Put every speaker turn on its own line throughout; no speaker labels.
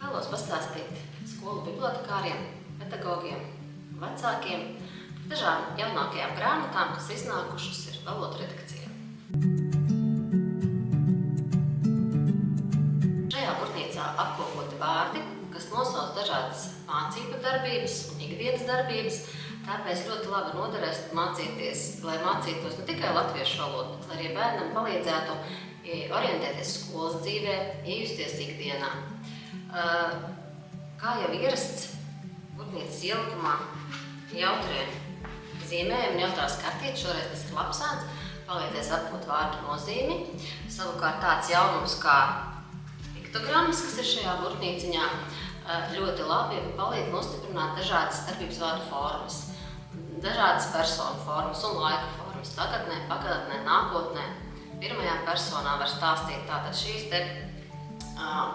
Vēlos pastāstīt skolu bibliotekāriem, pedagogiem, vecākiem par dažām jaunākajām grāmatām, kas iznākušas ir valodu redakcijā. Šajā burtnīcā apkopoti vārdi, kas nosauc dažādas mācību darbības un ikdienas darbības, tāpēc ļoti labi noderēs mācīties, lai mācītos ne tikai latviešu valodu, bet lai arī bērnam palīdzētu orientēties skolas dzīvē, iejusties ikdienā. Kā jau ierasts, burtnīcas ielikumā jautrie zīmējumi un jautrās kartītes, šoreiz tas ir lapsāns, palīdzēs apkot vārdu nozīmi. Savukārt tāds jaunums kā piktogrammas, kas ir šajā burtnīciņā, ļoti labi palīdz nostiprināt dažādas starpības vārdu formas, dažādas personu formas un laika formas, tagadnē, pagātnē, nākotnē. Pirmajā personā var stāstīt tātad šīs te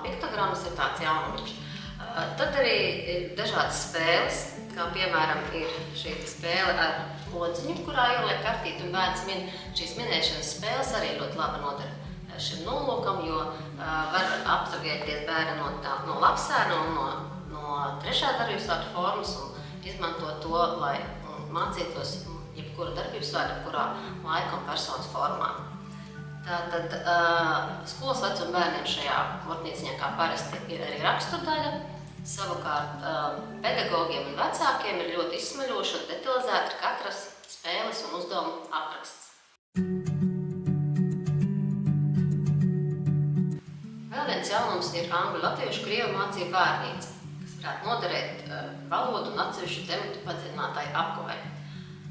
piktogrammas ir tāds jaunums. Tad arī ir dažādas spēles, kā piemēram ir šī spēle ar lodziņu, kurā ieliek kartīti un bērns min. Šīs minēšanas spēles arī ļoti labi noder šim nolūkam, jo var abstrahēties bērni no lapsēna un no trešā darbības vārdu formas un izmantot to, lai mācītos jebkura darbības vārdu, jebkurā laika un personas formā. Tātad skolas vecuma bērniem šajā burtnīciņā kā parasti ir arī raksturdaļa. Savukārt pedagogiem un vecākiem ir ļoti izsmeļoši un detalizēti katras spēles un uzdevumu apraksts. Vēl viens jaunums ir angļu, latviešu, krievu mācību vārnīca, kas varētu noderēt valodu un atsevišķu tematu padziļinātāju apguvē.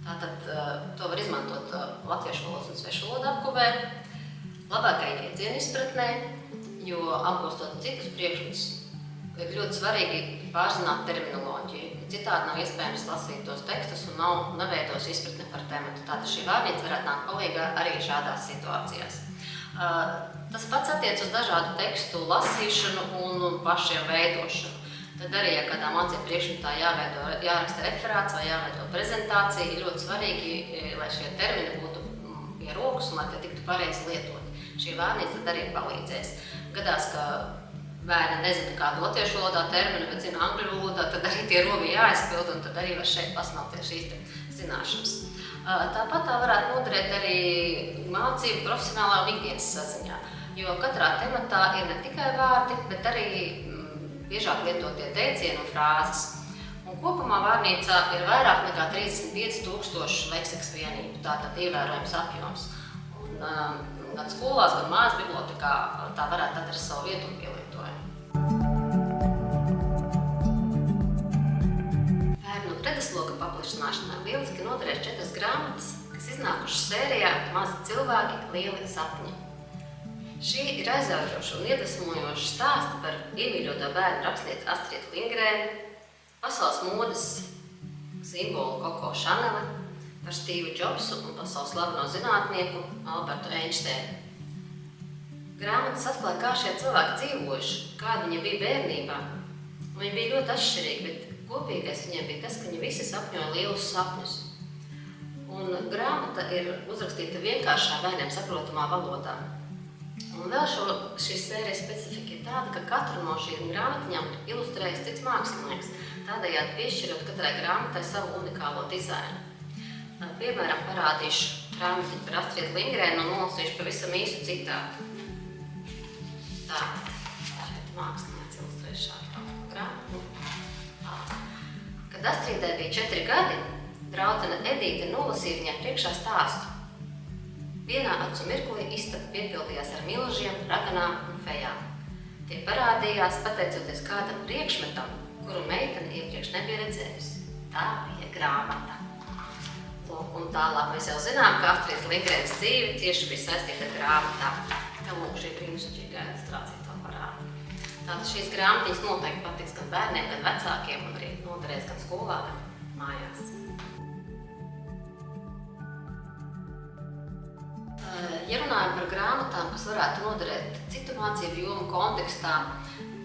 Tātad to var izmantot latviešu valodas un svešu valodu apguvē, labākai iedzienu izpratnē, jo apgūstot citus priekšmetus, ir ļoti svarīgi pārzināt terminoloģiju. Citādi nav iespējams lasīt tos tekstus un neveidos izpratni par tematu. Tātad šī vārnīca varētu nākt palīgā arī šādās situācijās. Tas pats attiec uz dažādu tekstu lasīšanu un pašiem veidošanu. Tad arī, ja kādā mācību priekšmetā jāraksta referāts vai jāveido prezentācija, ir ļoti svarīgi, lai šie termini būtu pie rokas un lai tie tiktu pareizi lietoti. Šī vārnīca tad arī palīdzēs. Gadās, ka bērni nezina kādu latviešu valodā terminu, bet zina angļu valodā, tad arī tie robi jāaizpild un tad arī var šeit pasmelties šīs zināšanas. Tāpat tā varētu noderēt arī mācību profesionālā un ikdienas saziņā, jo katrā tematā ir ne tikai vārdi, bet arī biežāk lietotie teicieni un frāzes. Un kopumā vārnīcā ir vairāk nekā 35,000 leksikas vienību, tātad ievērojams apjoms. Un gan skolās, gan mājas bibliotekā tā varētu atrast savu vietu un pielietojumu. Bērnu redesloka paplašināšanā lieliski noderēs 4 grāmatas, kas iznākušas sērijā Mazi cilvēki, lieli sapņi. Šī ir aizraujoša un iedvesmojoša stāsta par iemīļoto bērnu rakstnieci Astridu Lindgrēnu, pasaules modes simbolu Koko Šaneli, par Stīvu Džobsu un pasaules slaveno zinātnieku Albertu Einsteinu. Grāmatas atklāja, kā šie cilvēki dzīvojuši, kādi viņi bija bērnībā. Viņi bija ļoti atšķirīgi, bet kopīgais viņiem bija tas, ka viņi visi sapņoja lielus sapņus. Un grāmata ir uzrakstīta vienkāršā bērniem saprotamā valodā. Un vēl šīs sērijas specifika ir tāda, ka katru no šīm grāmatiņām ilustrējas cits mākslinieks, tādējādi piešķirot katrai grāmatai savu unikālo dizainu. Piemēram, parādīšu grāmatiņu par Astridu Lindgrēnu un nolasīšu pavisam īsu citātu. Tātad, šeit mākslinieks ilustrē šādu grāmatiņu. Kad Astridai bija 4 gadi, draudzene Edīte nolasīja viņai priekšā stāstu. Vienā acu mirklī istaba piepildījās ar milžiem, raganām un fejām. Tie parādījās pateicoties kādam priekšmetam, kuru meitene iepriekš nebija redzējusi. Tā bija grāmata. Un tālāk mēs jau zinām, ka Astridas Lindgrēnas dzīve tieši bija saistīta ar grāmatām. Tev lūk šī brīnišķīgā ilustrācija to parāda. Tātad šīs grāmatiņas noteikti patiks gan bērniem, gan vecākiem un arī noderēs gan skolā, gan mājās. Ja runājam par grāmatām, kas varētu noderēt citu mācību jomu kontekstā,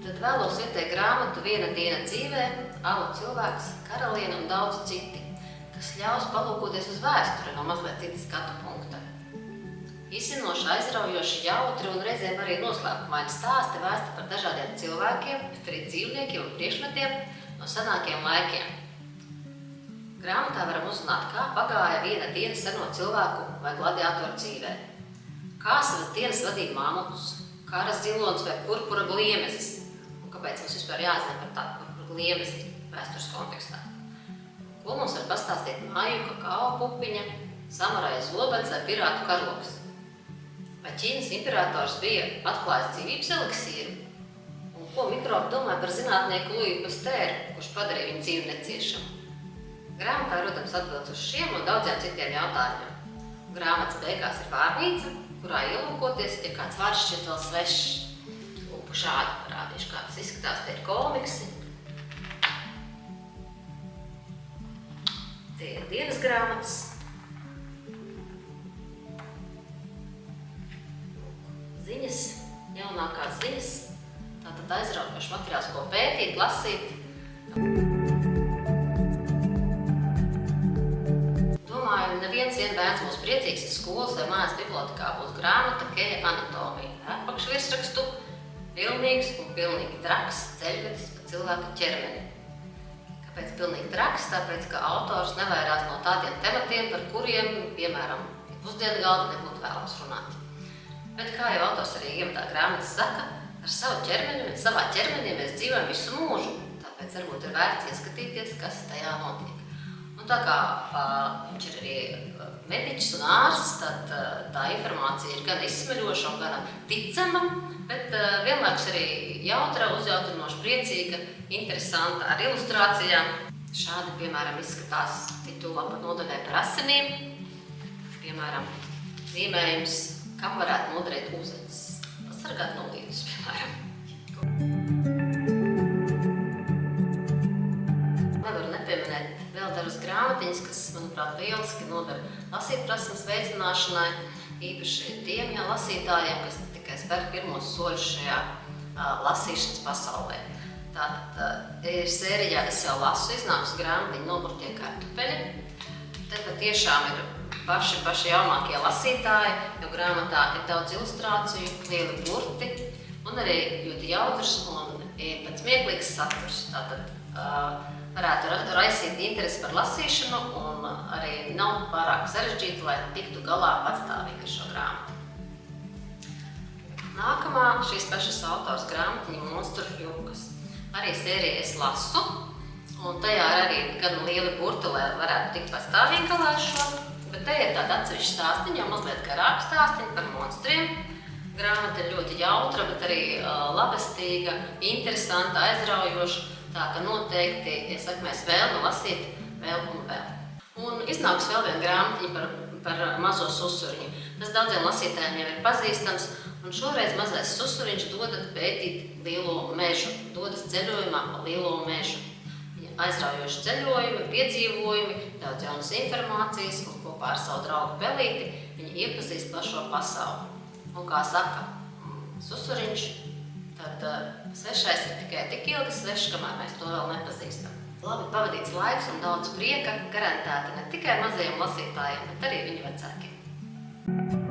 tad vēlos ieteikt grāmatu Viena diena dzīvē, Alu cilvēks, Karaliene un daudz citi, kas ļaus palūkoties uz vēsturi no mazliet cita skatu punkta. Izsinoši, aizraujoši, jautri un reizēm arī noslēpumaini stāsti vēsti par dažādiem cilvēkiem, bet arī dzīvniekiem un priekšmetiem no senākiem laikiem. Grāmatā varam uzzināt, kā pagāja viena diena seno cilvēku vai gladiatoru dzīvē, kā savas dienas vadīja mamutus, karas zilonis vai purpura gliemezis, un kāpēc mums vispār jāzina par tādu purpura gliemezi vēstures kontekstā. Ko mums var pastāstīt māju kakao pupiņa, samuraja zobens vai pirātu karogs. Vai Ķīnas imperators bija atklājis dzīvības eliksīru? Un ko mikrobi domāja par zinātnieku Luiju Pastēru, kurš padarīja viņu dzīvi neciešamu? Grāmatā rodams atbildes uz šiem un daudziem citiem jautājumiem. Grāmatas beigās ir vārnīca, kurā ielūkoties, ja kāds vārds šķiet vēl svešs. Lūk, šādi parādīšu, kā tas izskatās. Te ir komiksi. Tie ir dienas grāmatas. Ziņas, jaunākās ziņas, tātad aizraujošs materiāls, ko pētīt, lasīt. Domāju, neviens bērns būs priecīgs, ja skolas vai mājas bibliotekā būs grāmata Keja anatomija. Apakšvirsrakstu pilnīgs un pilnīgi traks ceļvedis pa cilvēka ķermeni. Kāpēc pilnīgi traks? Tāpēc, ka autors nevairās no tādiem tematiem, par kuriem, piemēram, pusdienu galda nebūtu vēlams runāt. Bet, kā jau autors arī ievadā grāmatas saka, ar savā ķermenī mēs dzīvojam visu mūžu, tāpēc varbūt ir vērts ieskatīties, kas tajā notiek. Un tā kā viņš ir arī mediķis un ārsts, tad tā informācija ir gan izsmeļoša un gan ticama, bet vienlaikus arī jautra, uzjautrinoša, priecīga, interesanta ar ilustrācijām. Šādi, piemēram, izskatās titulapa nodaļai par asinīm, piemēram, zīmējums, kam varētu noderēt ūdens, pasargāt no līdus, piemēram. Nevaru nepieminēt vēl dažas grāmatiņas, kas, manuprāt, lieliski noder lasītprasmes veicināšanai, īpaši tiem lasītājiem, kas tikai spēr pirmos soļus šajā lasīšanas pasaulē. Tātad ir sērijā Es jau lasu iznākusi grāmatiņa Noburtie kartupeļi. Te patiešām ir paši jaunākie lasītāji, jo grāmatā ir daudz ilustrāciju, lieli burti un arī ļoti jautrs un pat smieklīgs saturs. Tātad varētu raisīt interesi par lasīšanu un arī nav pārāk sarežģīti, lai tiktu galā patstāvīgi ar šo grāmatu. Nākamā šīs pašas autors grāmatiņa Monstru Hjūkas. Arī sērija Es lasu, un tajā ir arī gan lieli burti, lai varētu tikt patstāvīgi galā ar šo. Bet te ir tāda atsevišķa stāstiņa, jau mazliet garāka stāstiņa par monstriem. Grāmata ir ļoti jautra, bet arī labestīga, interesanta, aizraujoša. Tā ka noteikti iesakmēs vēlmi lasīt vēl un vēl. Un iznāks vēl viena grāmatiņa par mazo susuriņu. Tas daudziem lasītājiem jau ir pazīstams, un šoreiz mazais susuriņš dodas pētīt lielo mežu, dodas ceļojumā pa lielo mežu. Aizraujoši ceļojumi, piedzīvojumi, daudz jaunas informācijas un kopā ar savu draugu Pelīti viņi iepazīst plašo pasauli. Un kā saka susuriņš, tad svešais ir tikai tik ilgi svešs, kamēr mēs to vēl nepazīstam. Labi pavadīts laiks un daudz prieka garantēti ne tikai mazajiem lasītājiem, bet arī viņu vecākiem.